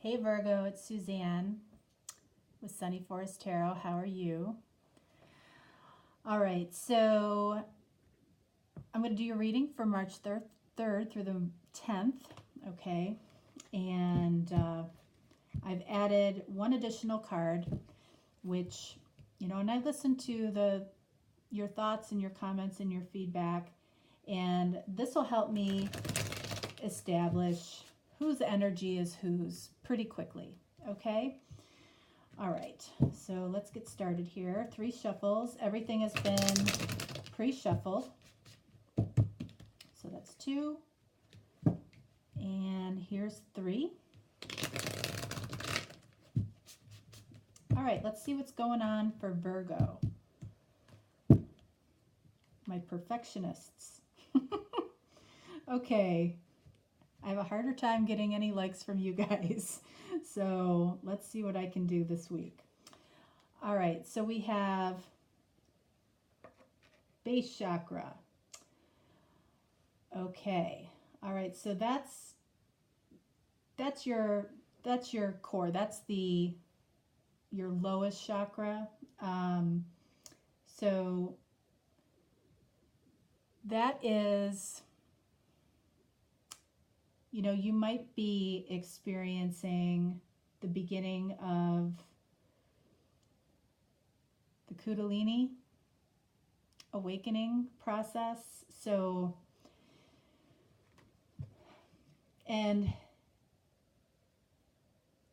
Hey Virgo, it's Suzanne with Sunny Forest Tarot. How are you? All right, so I'm going to do your reading for March 3rd through the 10th, okay? And I've added one additional card, which, and I listened to your thoughts and your comments and your feedback, and this will help me establish whose energy is whose pretty quickly, okay? All right, so let's get started here. 3 shuffles. Everything has been pre-shuffled. So that's 2. And here's 3. All right, let's see what's going on for Virgo. My perfectionists. Okay. I have a harder time getting any likes from you guys. So let's see what I can do this week. All right, so we have base chakra. Okay. All right, so that's your core. That's your lowest chakra. So that is, you might be experiencing the beginning of the Kundalini awakening process. So, and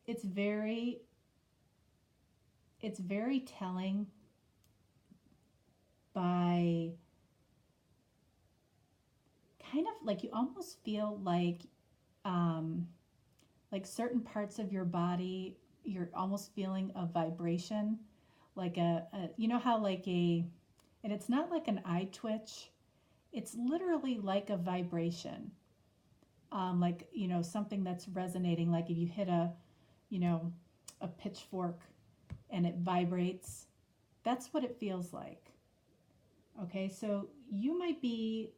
it's very telling by kind of like you almost feel like certain parts of your body, you're almost feeling a vibration, like how and it's not like an eye twitch, it's literally like a vibration, something that's resonating, like if you hit a pitchfork and it vibrates, that's what it feels like. Okay, so you might be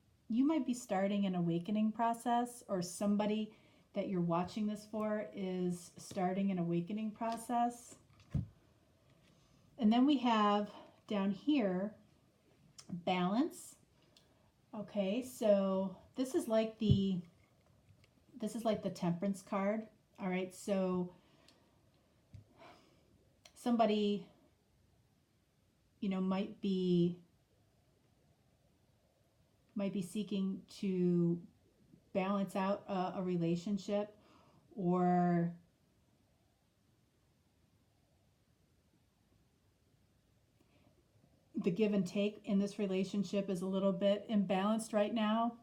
starting an awakening process, or somebody that you're watching this for is starting an awakening process. And then we have down here balance. Okay, so this is like the temperance card. All right, so somebody might be seeking to balance out a relationship, or the give and take in this relationship is a little bit imbalanced right now.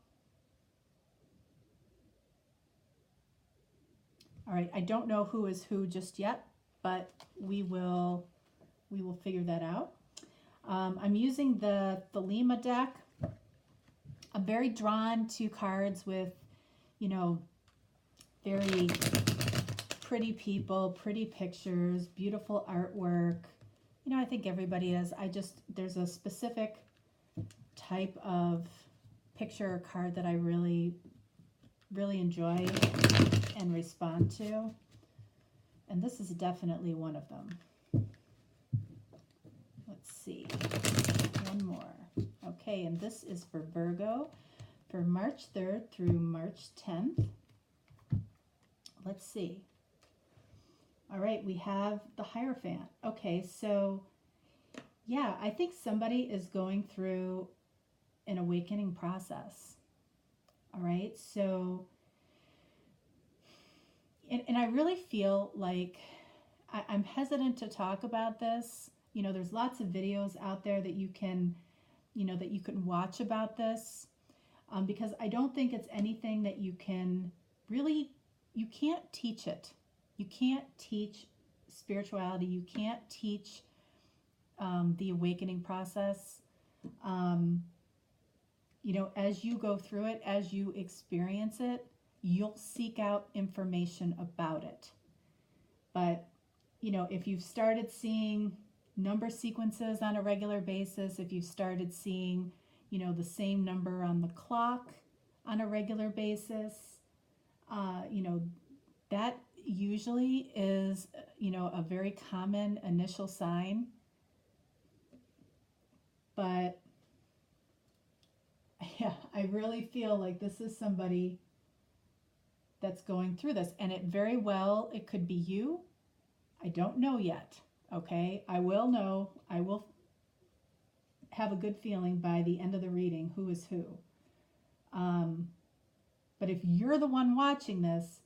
All right, I don't know who is who just yet, but we will figure that out. I'm using the Lima deck. I'm very drawn to cards with, very pretty people, pretty pictures, beautiful artwork. I think everybody is. There's a specific type of picture or card that I really, really enjoy and respond to. And this is definitely one of them. Let's see. One more. Okay, and this is for Virgo for March 3rd through March 10th. Let's see. All right, we have the Hierophant. Okay, so yeah, I think somebody is going through an awakening process. All right, so, and I really feel like I'm hesitant to talk about this. There's lots of videos out there that you can watch about this, because I don't think it's anything that you can't teach it. You can't teach spirituality. You can't teach the awakening process. As you go through it, as you experience it, you'll seek out information about it. But, if you've started seeing number sequences on a regular basis, if you've started seeing, the same number on the clock on a regular basis, that usually is, a very common initial sign, but yeah, I really feel like this is somebody that's going through this, and it could be you. I don't know yet. Okay, I will know. I will have a good feeling by the end of the reading who is who. But if you're the one watching this,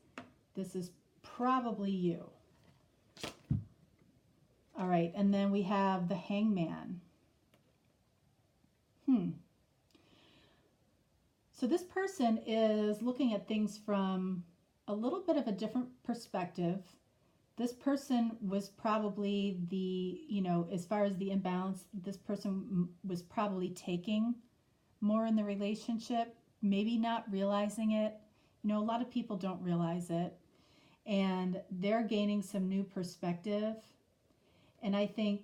this is probably you. All right, and then we have the Hangman. So this person is looking at things from a little bit of a different perspective. This person was probably as far as the imbalance, this person was probably taking more in the relationship, maybe not realizing it. A lot of people don't realize it, and they're gaining some new perspective. And I think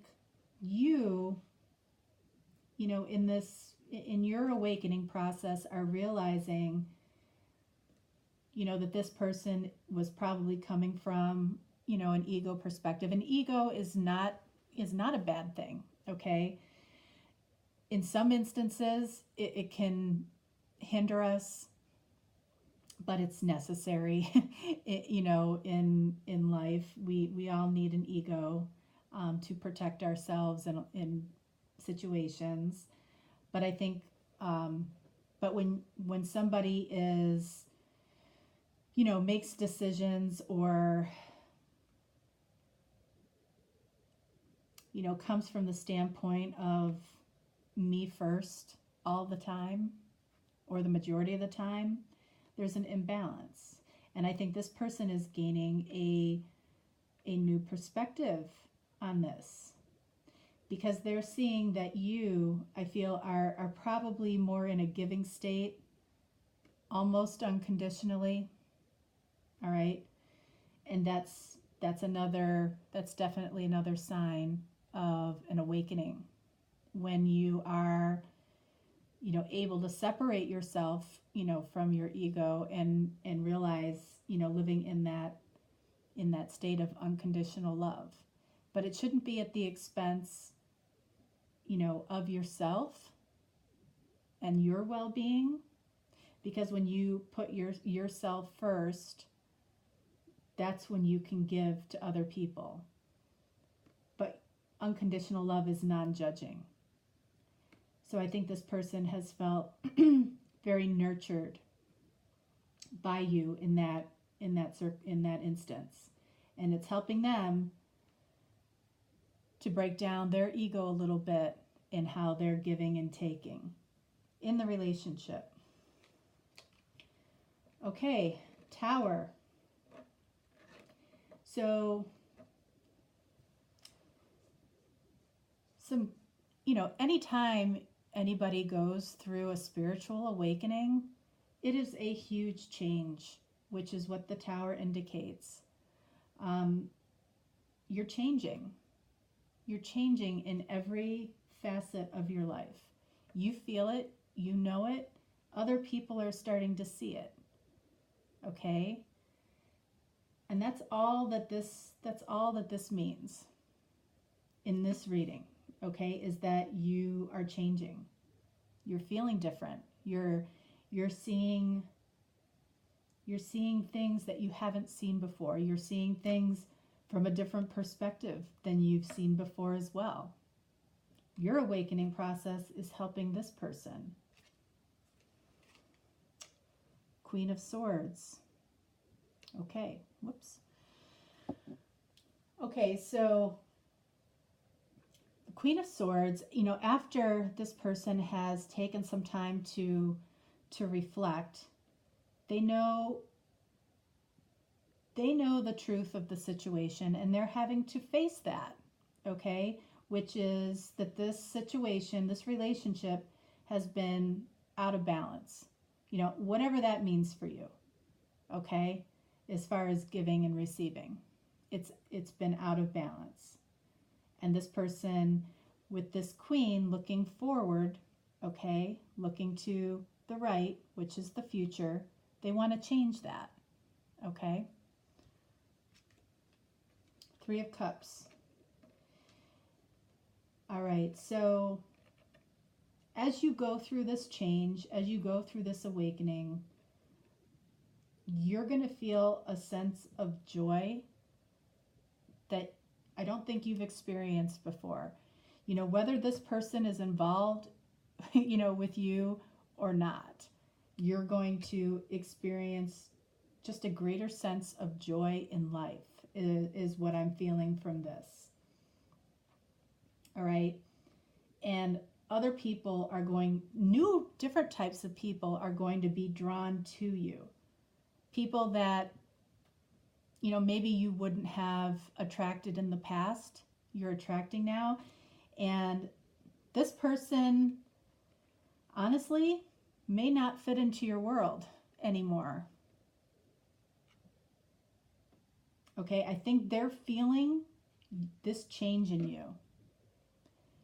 in your awakening process are realizing, that this person was probably coming from, an ego perspective. And ego is not a bad thing, okay? In some instances, it can hinder us, but it's necessary. In life, we all need an ego to protect ourselves in situations. But I think, but when somebody is, makes decisions or, comes from the standpoint of me first all the time, or the majority of the time, there's an imbalance. And I think this person is gaining a new perspective on this, because they're seeing that you, I feel, are probably more in a giving state, almost unconditionally. All right. And that's definitely another sign of an awakening, when you are, able to separate yourself, from your ego and realize, living in that state of unconditional love. But it shouldn't be at the expense, of yourself and your well-being, because when you put yourself first, that's when you can give to other people. But unconditional love is non-judging. So I think this person has felt very nurtured by you in that instance, and it's helping them to break down their ego a little bit in how they're giving and taking in the relationship. Okay, Tower. So anytime anybody goes through a spiritual awakening, it is a huge change, which is what the Tower indicates. You're changing. You're changing in every facet of your life. You feel it, you know it, other people are starting to see it. Okay? And that's all that this means in this reading, okay, is that you are changing. You're feeling different. You're seeing things that you haven't seen before. You're seeing things from a different perspective than you've seen before as well. Your awakening process is helping this person. Queen of Swords. Okay, whoops. Okay, so the Queen of Swords, after this person has taken some time to reflect, they know the truth of the situation, and they're having to face that, okay? Which is that this situation, this relationship has been out of balance. Whatever that means for you, okay? As far as giving and receiving, it's been out of balance. And this person with this Queen looking forward, okay, looking to the right, which is the future, they want to change that, okay? Three of Cups. All right, so as you go through this change, as you go through this awakening, you're going to feel a sense of joy that I don't think you've experienced before. You know, whether this person is involved, you know, with you or not, you're going to experience just a greater sense of joy in life is what I'm feeling from this. All right. And other people are going, new, different types of people are going to be drawn to you. People that, you know, maybe you wouldn't have attracted in the past, you're attracting now. And this person, honestly, may not fit into your world anymore. Okay, I think they're feeling this change in you.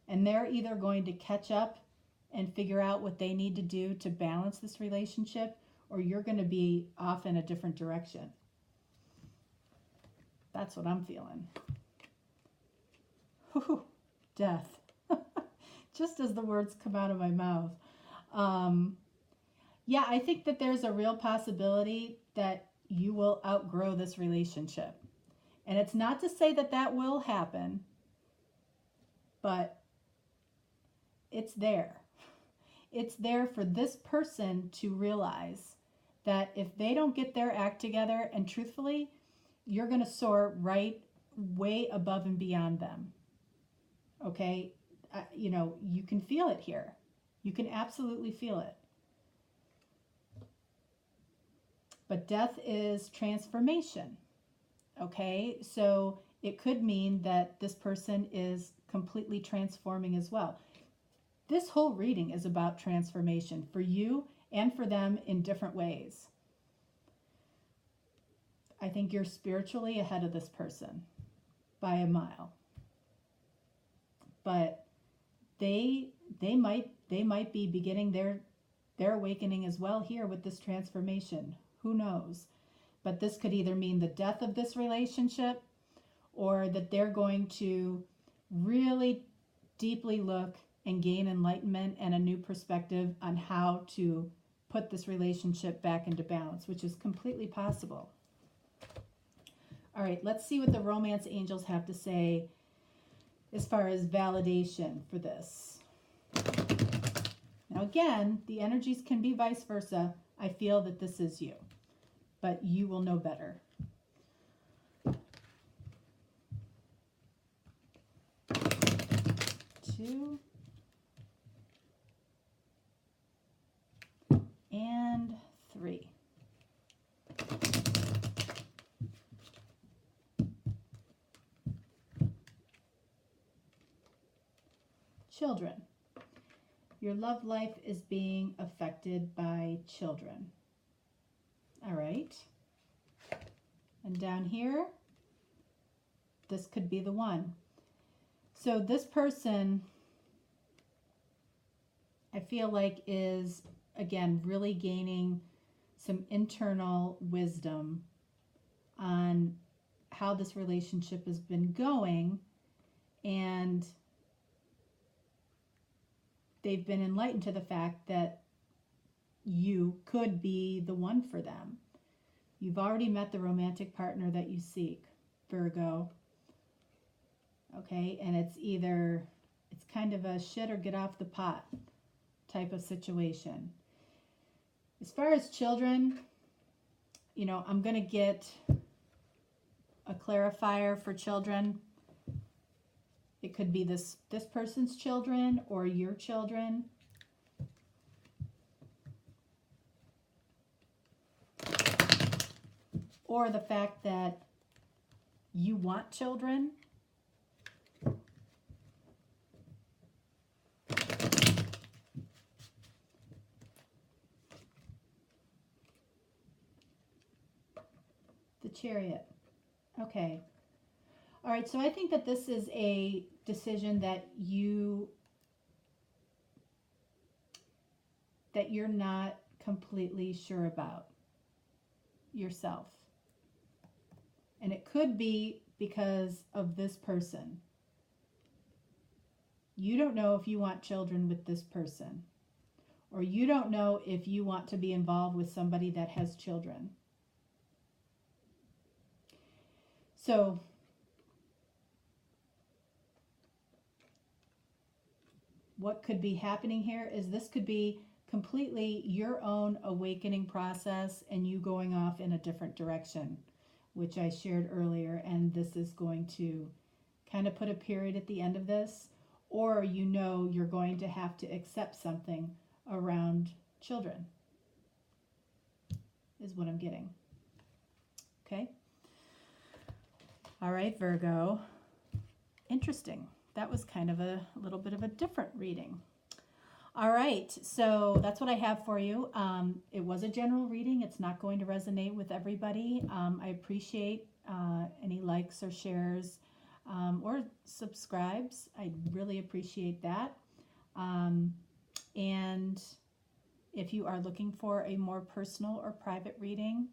And they're either going to catch up and figure out what they need to do to balance this relationship, or you're going to be off in a different direction. That's what I'm feeling. Whew, death. Just as the words come out of my mouth. Yeah, I think that there's a real possibility that you will outgrow this relationship. And it's not to say that that will happen, but it's there. It's there for this person to realize that if they don't get their act together, and truthfully, you're going to soar right way above and beyond them. Okay? You know, you can feel it here. You can absolutely feel it. But death is transformation. Okay? So it could mean that this person is completely transforming as well. This whole reading is about transformation for you and for them in different ways. I think you're spiritually ahead of this person by a mile. But they might be beginning their awakening as well here with this transformation. Who knows? But this could either mean the death of this relationship, or that they're going to really deeply look and gain enlightenment and a new perspective on how to put this relationship back into balance, which is completely possible. All right, let's see what the romance angels have to say as far as validation for this. Now again, the energies can be vice versa. I feel that this is you, but you will know better. Two. And 3. Children. Your love life is being affected by children. All right. And down here, this could be the one. So this person, I feel like, is, again, really gaining some internal wisdom on how this relationship has been going, and they've been enlightened to the fact that you could be the one for them. You've already met the romantic partner that you seek, Virgo. Okay, and it's kind of a shit or get off the pot type of situation. As far as children, you know, I'm going to get a clarifier for children. It could be this person's children or your children. Or the fact that you want children. The Chariot. Okay. All right, so I think that this is a decision that you're not completely sure about yourself. And it could be because of this person. You don't know if you want children with this person, or you don't know if you want to be involved with somebody that has children. So what could be happening here is this could be completely your own awakening process and you going off in a different direction, which I shared earlier. And this is going to kind of put a period at the end of this, or you know you're going to have to accept something around children, is what I'm getting. Okay. All right, Virgo. Interesting. That was kind of a little bit of a different reading. All right, so that's what I have for you. It was a general reading. It's not going to resonate with everybody. I appreciate any likes or shares or subscribes. I really appreciate that. And if you are looking for a more personal or private reading,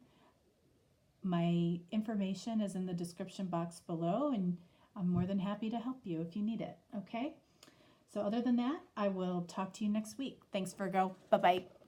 my information is in the description box below, and I'm more than happy to help you if you need it, okay? So other than that, I will talk to you next week. Thanks, Virgo. Bye-bye.